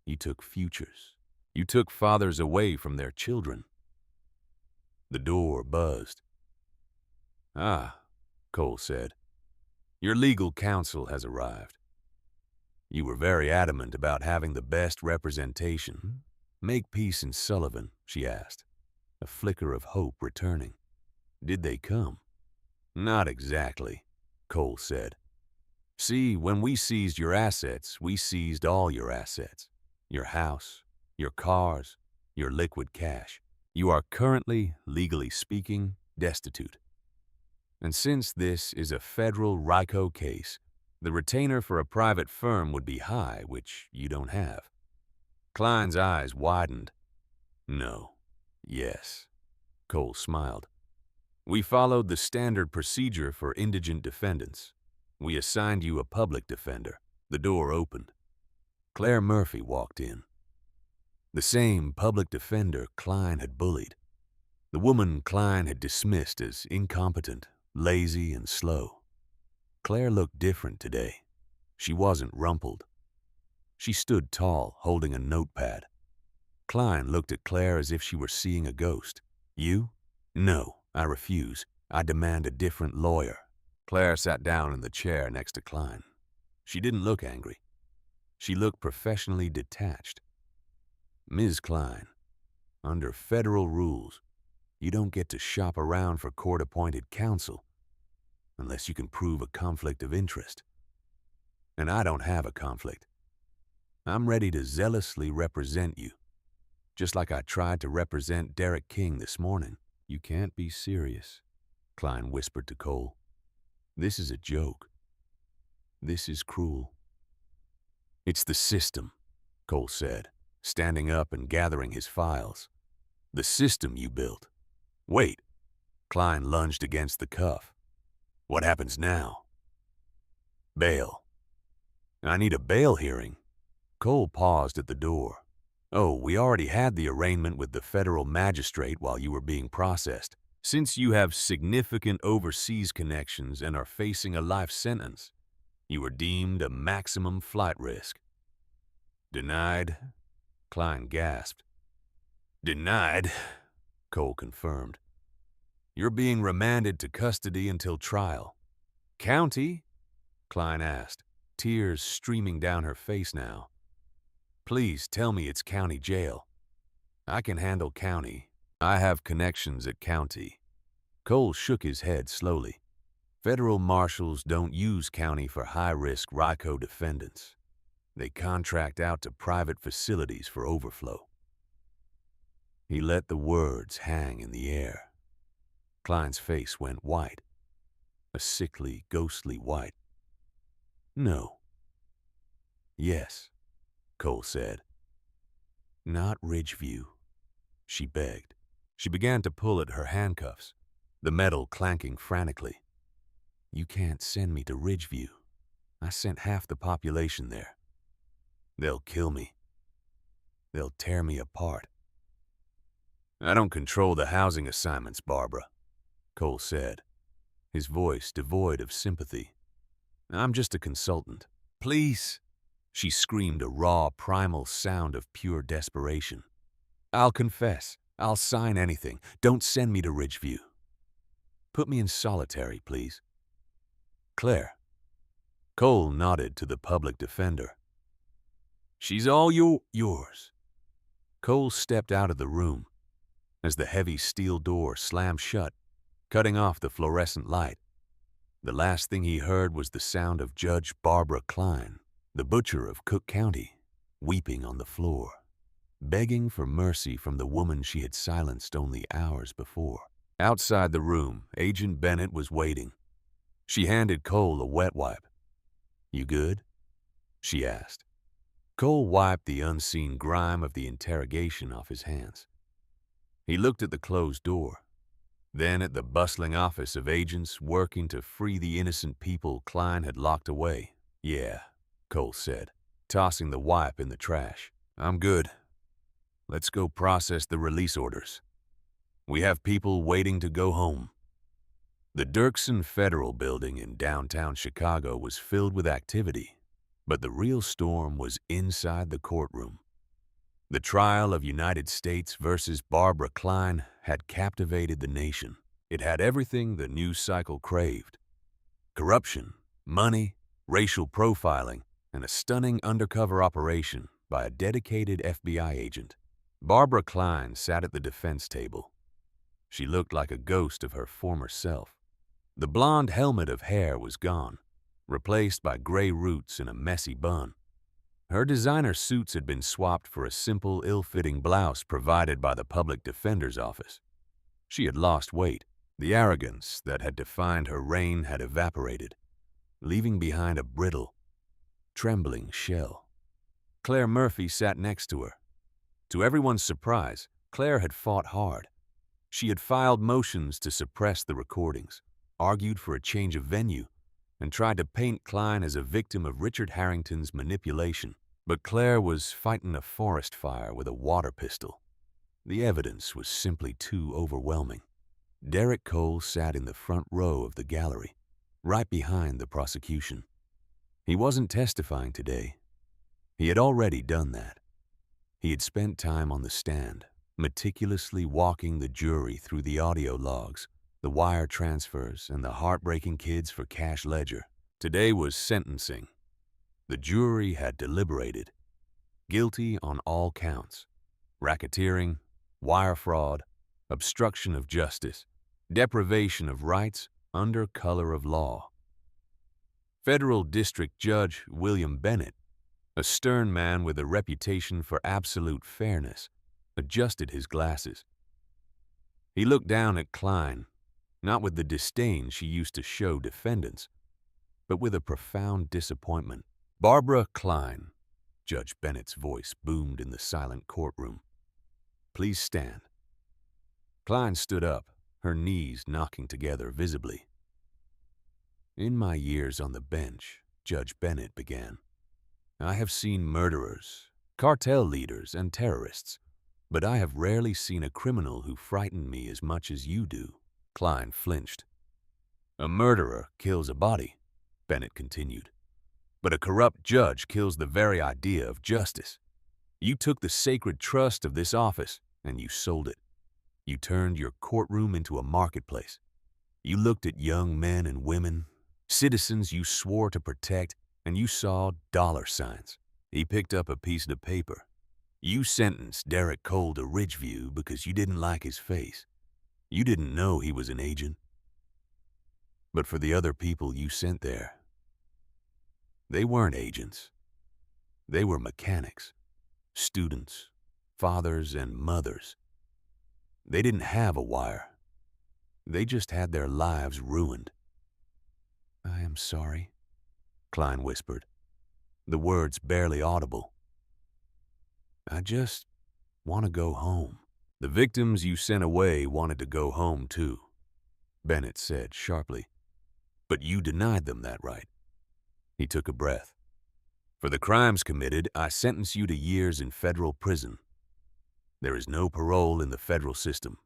You took futures. You took fathers away from their children. The door buzzed. Ah, Cole said. Your legal counsel has arrived. You were very adamant about having the best representation. Makepeace and Sullivan, she asked, a flicker of hope returning. Did they come? Not exactly, Cole said. See, when we seized your assets, we seized all your assets. Your house, your cars, your liquid cash. You are currently, legally speaking, destitute. And since this is a federal RICO case, the retainer for a private firm would be high, which you don't have. Kline's eyes widened. No. Yes. Cole smiled. We followed the standard procedure for indigent defendants. We assigned you a public defender. The door opened. Claire Murphy walked in. The same public defender Kline had bullied. The woman Kline had dismissed as incompetent, lazy, and slow. Claire looked different today. She wasn't rumpled. She stood tall, holding a notepad. Kline looked at Claire as if she were seeing a ghost. You? No, I refuse. I demand a different lawyer. Claire sat down in the chair next to Kline. She didn't look angry. She looked professionally detached. Ms. Kline, under federal rules, you don't get to shop around for court-appointed counsel unless you can prove a conflict of interest. And I don't have a conflict. I'm ready to zealously represent you, just like I tried to represent Derrick King this morning. You can't be serious, Kline whispered to Cole. This is a joke. This is cruel. It's the system, Cole said, standing up and gathering his files. The system you built. Wait. Kline lunged against the cuff. What happens now? Bail. I need a bail hearing. Cole paused at the door. Oh, we already had the arraignment with the federal magistrate while you were being processed. Since you have significant overseas connections and are facing a life sentence, you were deemed a maximum flight risk. Denied? Kline gasped. Denied, Cole confirmed. You're being remanded to custody until trial. County? Kline asked, tears streaming down her face now. Please tell me it's county jail. I can handle county. I have connections at county. Cole shook his head slowly. Federal marshals don't use county for high-risk RICO defendants. They contract out to private facilities for overflow. He let the words hang in the air. Kline's face went white, a sickly, ghostly white. No. Yes, Cole said. Not Ridgeview, she begged. She began to pull at her handcuffs, the metal clanking frantically. You can't send me to Ridgeview. I sent half the population there. They'll kill me. They'll tear me apart. I don't control the housing assignments, Barbara, Cole said, his voice devoid of sympathy. I'm just a consultant. Please, she screamed, a raw, primal sound of pure desperation. I'll confess. I'll sign anything. Don't send me to Ridgeview. Put me in solitary, please. Claire. Cole nodded to the public defender. She's all yours. Cole stepped out of the room as the heavy steel door slammed shut, cutting off the fluorescent light. The last thing he heard was the sound of Judge Barbara Kline, the butcher of Cook County, weeping on the floor, begging for mercy from the woman she had silenced only hours before. Outside the room, Agent Bennett was waiting. She handed Cole a wet wipe. You good? She asked. Cole wiped the unseen grime of the interrogation off his hands. He looked at the closed door, then at the bustling office of agents working to free the innocent people Kline had locked away. Yeah, Cole said, tossing the wipe in the trash. I'm good. Let's go process the release orders. We have people waiting to go home. The Dirksen Federal Building in downtown Chicago was filled with activity, but the real storm was inside the courtroom. The trial of United States versus Barbara Kline had captivated the nation. It had everything the news cycle craved: corruption, money, racial profiling, and a stunning undercover operation by a dedicated FBI agent. Barbara Kline sat at the defense table. She looked like a ghost of her former self. The blonde helmet of hair was gone, replaced by gray roots in a messy bun. Her designer suits had been swapped for a simple, ill-fitting blouse provided by the public defender's office. She had lost weight. The arrogance that had defined her reign had evaporated, leaving behind a brittle, trembling shell. Claire Murphy sat next to her. To everyone's surprise, Claire had fought hard. She had filed motions to suppress the recordings, argued for a change of venue, and tried to paint Kline as a victim of Richard Harrington's manipulation. But Claire was fighting a forest fire with a water pistol. The evidence was simply too overwhelming. Derrick Cole sat in the front row of the gallery, right behind the prosecution. He wasn't testifying today. He had already done that. He had spent time on the stand, meticulously walking the jury through the audio logs, the wire transfers, and the heartbreaking kids for cash ledger. Today was sentencing. The jury had deliberated. Guilty on all counts: racketeering, wire fraud, obstruction of justice, deprivation of rights under color of law. Federal District Judge William Bennett, a stern man with a reputation for absolute fairness, adjusted his glasses. He looked down at Kline, not with the disdain she used to show defendants, but with a profound disappointment. "Barbara Kline," Judge Bennett's voice boomed in the silent courtroom. "Please stand." Kline stood up, her knees knocking together visibly. "In my years on the bench," Judge Bennett began, "I have seen murderers, cartel leaders, and terrorists, but I have rarely seen a criminal who frightened me as much as you do." Kline flinched. "A murderer kills a body," Bennett continued, "but a corrupt judge kills the very idea of justice. You took the sacred trust of this office and you sold it. You turned your courtroom into a marketplace. You looked at young men and women, citizens you swore to protect, and you saw dollar signs." He picked up a piece of paper. "You sentenced Derrick Cole to Ridgeview because you didn't like his face. You didn't know he was an agent. But for the other people you sent there, they weren't agents. They were mechanics, students, fathers, and mothers. They didn't have a wire. They just had their lives ruined." "I am sorry," Kline whispered, the words barely audible. "I just want to go home." "The victims you sent away wanted to go home too," Bennett said sharply. "But you denied them that right." He took a breath. "For the crimes committed, I sentence you to years in federal prison. There is no parole in the federal system.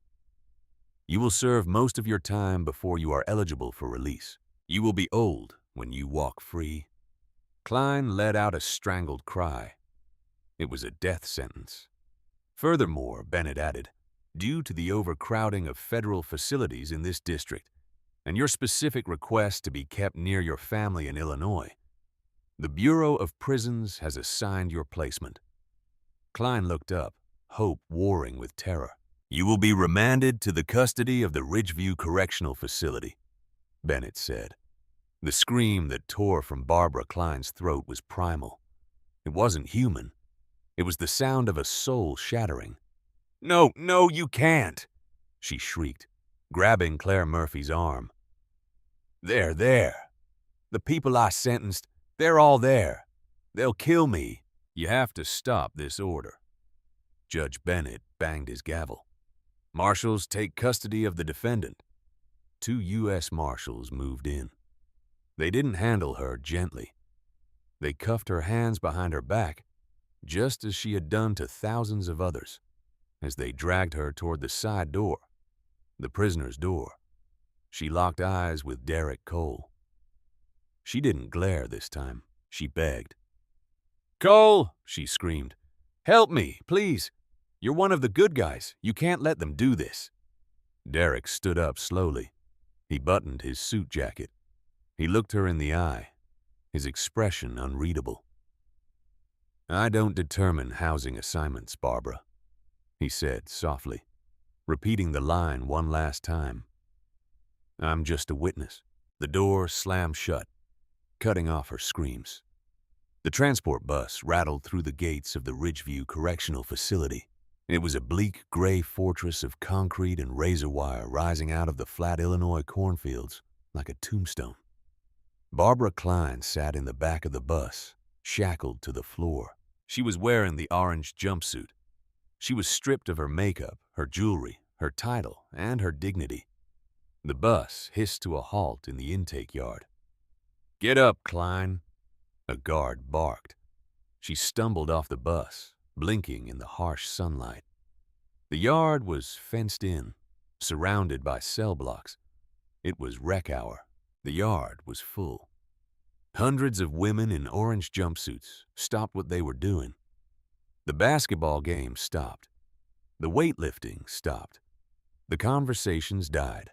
You will serve most of your time before you are eligible for release. You will be old when you walk free." Kline let out a strangled cry. It was a death sentence. "Furthermore," Bennett added, "due to the overcrowding of federal facilities in this district and your specific request to be kept near your family in Illinois, the Bureau of Prisons has assigned your placement." Kline looked up, hope warring with terror. "You will be remanded to the custody of the Ridgeview Correctional Facility," Bennett said. The scream that tore from Barbara Kline's throat was primal. It wasn't human. It was the sound of a soul shattering. "No, no, you can't!" she shrieked, grabbing Claire Murphy's arm. There. The people I sentenced, they're all there. They'll kill me." "You have to stop this order." Judge Bennett banged his gavel. "Marshals, take custody of the defendant." 2 U.S. Marshals moved in. They didn't handle her gently. They cuffed her hands behind her back, just as she had done to thousands of others, as they dragged her toward the side door, the prisoner's door. She locked eyes with Derrick Cole. She didn't glare this time. She begged. "Cole," she screamed, "help me, please. You're one of the good guys. You can't let them do this." Derrick stood up slowly. He buttoned his suit jacket. He looked her in the eye, his expression unreadable. "I don't determine housing assignments, Barbara," he said softly, repeating the line one last time. "I'm just a witness." The door slammed shut, cutting off her screams. The transport bus rattled through the gates of the Ridgeview Correctional Facility. It was a bleak gray fortress of concrete and razor wire rising out of the flat Illinois cornfields like a tombstone. Barbara Kline sat in the back of the bus, shackled to the floor. She was wearing the orange jumpsuit. She was stripped of her makeup, her jewelry, her title, and her dignity. The bus hissed to a halt in the intake yard. "Get up, Kline," a guard barked. She stumbled off the bus, blinking in the harsh sunlight. The yard was fenced in, surrounded by cell blocks. It was rec hour. The yard was full. Hundreds of women in orange jumpsuits stopped what they were doing. The basketball game stopped. The weightlifting stopped. The conversations died.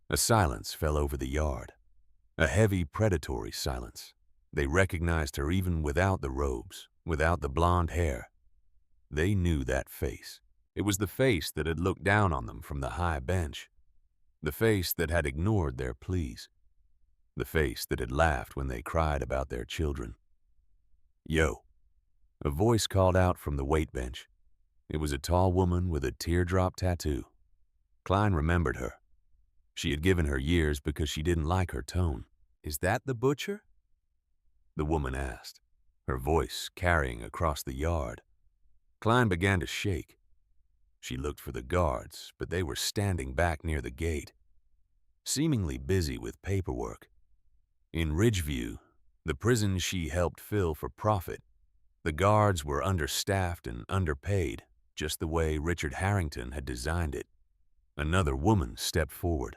A silence fell over the yard. A heavy, predatory silence. They recognized her even without the robes, without the blonde hair. They knew that face. It was the face that had looked down on them from the high bench, the face that had ignored their pleas, the face that had laughed when they cried about their children. "Yo," a voice called out from the weight bench. It was a tall woman with a teardrop tattoo. Kline remembered her. She had given her years because she didn't like her tone. "Is that the butcher?" the woman asked, her voice carrying across the yard. Kline began to shake. She looked for the guards, but they were standing back near the gate, seemingly busy with paperwork. In Ridgeview, the prison she helped fill for profit, the guards were understaffed and underpaid, just the way Richard Harrington had designed it. Another woman stepped forward.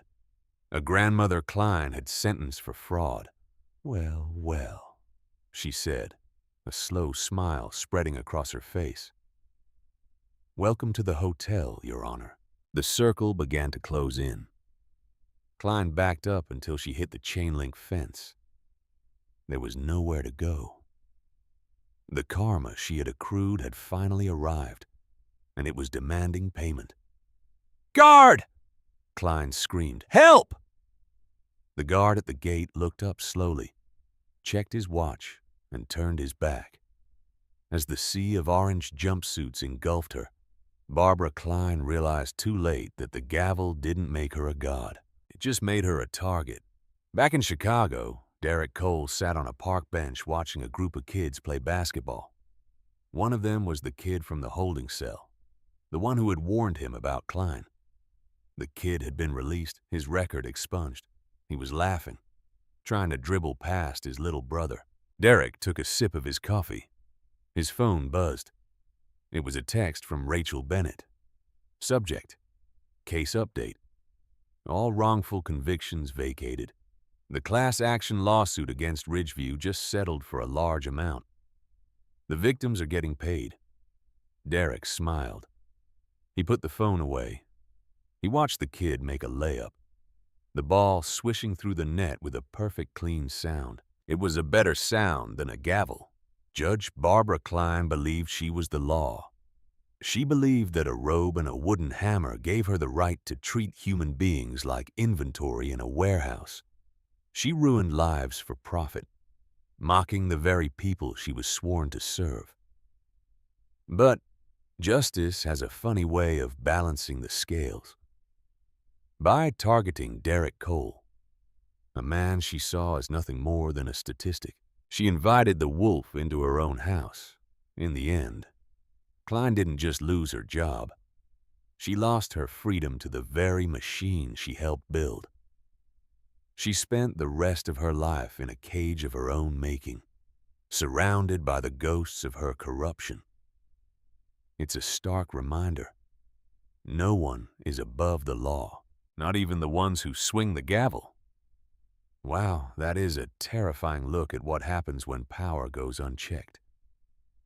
A grandmother Kline had sentenced for fraud. "Well, well," she said, a slow smile spreading across her face. "Welcome to the hotel, Your Honor." The circle began to close in. Kline backed up until she hit the chain-link fence. There was nowhere to go. The karma she had accrued had finally arrived, and it was demanding payment. "Guard!" Kline screamed. "Help!" The guard at the gate looked up slowly, checked his watch, and turned his back. As the sea of orange jumpsuits engulfed her, Barbara Kline realized too late that the gavel didn't make her a god. It just made her a target. Back in Chicago, Derrick Cole sat on a park bench watching a group of kids play basketball. One of them was the kid from the holding cell, the one who had warned him about Kline. The kid had been released, his record expunged. He was laughing, trying to dribble past his little brother. Derrick took a sip of his coffee. His phone buzzed. It was a text from Rachel Bennett. Subject: case update. All wrongful convictions vacated. The class action lawsuit against Ridgeview just settled for a large amount. The victims are getting paid. Derrick smiled. He put the phone away. He watched the kid make a layup, the ball swishing through the net with a perfect clean sound. It was a better sound than a gavel. Judge Barbara Kline believed she was the law. She believed that a robe and a wooden hammer gave her the right to treat human beings like inventory in a warehouse. She ruined lives for profit, mocking the very people she was sworn to serve. But justice has a funny way of balancing the scales. By targeting Derrick Cole, a man she saw as nothing more than a statistic, she invited the wolf into her own house. In the end, Kline didn't just lose her job. She lost her freedom to the very machine she helped build. She spent the rest of her life in a cage of her own making, surrounded by the ghosts of her corruption. It's a stark reminder. No one is above the law, not even the ones who swing the gavel. Wow, that is a terrifying look at what happens when power goes unchecked.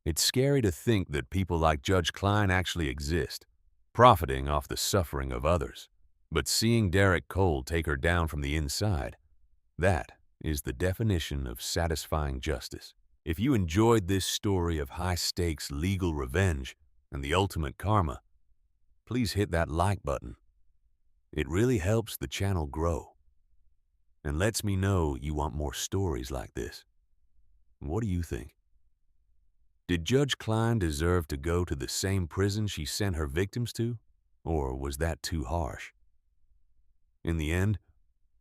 It's scary to think that people like Judge Kline actually exist, profiting off the suffering of others. But seeing Derrick Cole take her down from the inside, that is the definition of satisfying justice. If you enjoyed this story of high-stakes legal revenge and the ultimate karma, please hit that like button. It really helps the channel grow and lets me know you want more stories like this. What do you think? Did Judge Kline deserve to go to the same prison she sent her victims to, or was that too harsh? In the end,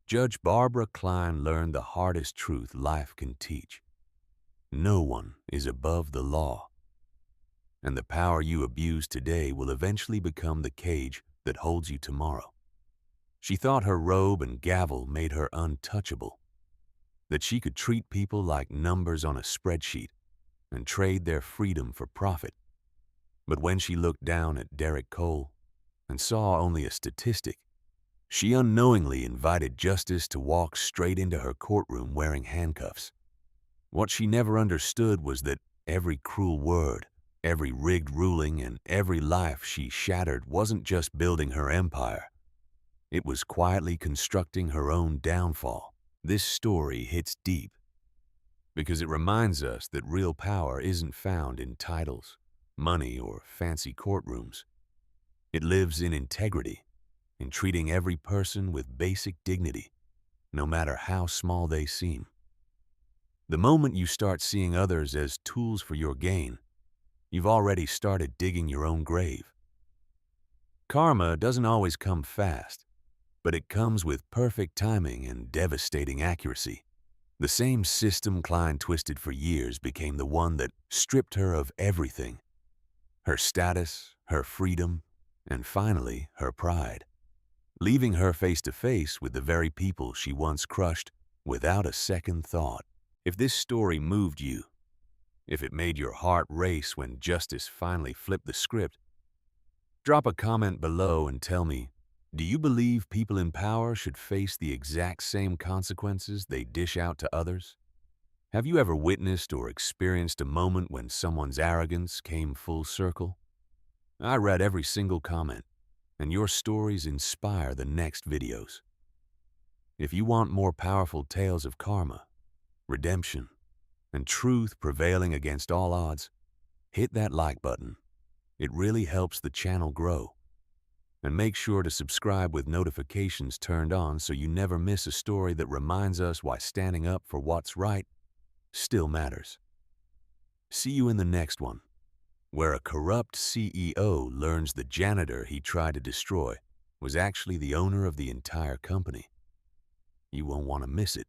Judge Barbara Kline learned the hardest truth life can teach. No one is above the law, and the power you abuse today will eventually become the cage that holds you tomorrow. She thought her robe and gavel made her untouchable, that she could treat people like numbers on a spreadsheet and trade their freedom for profit. But when she looked down at Derrick Cole and saw only a statistic, she unknowingly invited justice to walk straight into her courtroom wearing handcuffs. What she never understood was that every cruel word, every rigged ruling, and every life she shattered wasn't just building her empire. It was quietly constructing her own downfall. This story hits deep. because it reminds us that real power isn't found in titles, money, or fancy courtrooms. It lives in integrity, in treating every person with basic dignity, no matter how small they seem. The moment you start seeing others as tools for your gain, you've already started digging your own grave. Karma doesn't always come fast, but it comes with perfect timing and devastating accuracy. The same system Kline twisted for years became the one that stripped her of everything: her status, her freedom, and finally, her pride, leaving her face to face with the very people she once crushed without a second thought. If this story moved you, if it made your heart race when justice finally flipped the script, drop a comment below and tell me, do you believe people in power should face the exact same consequences they dish out to others? Have you ever witnessed or experienced a moment when someone's arrogance came full circle? I read every single comment, and your stories inspire the next videos. If you want more powerful tales of karma, redemption, and truth prevailing against all odds, hit that like button. It really helps the channel grow. And make sure to subscribe with notifications turned on so you never miss a story that reminds us why standing up for what's right still matters. See you in the next one, where a corrupt CEO learns the janitor he tried to destroy was actually the owner of the entire company. You won't want to miss it.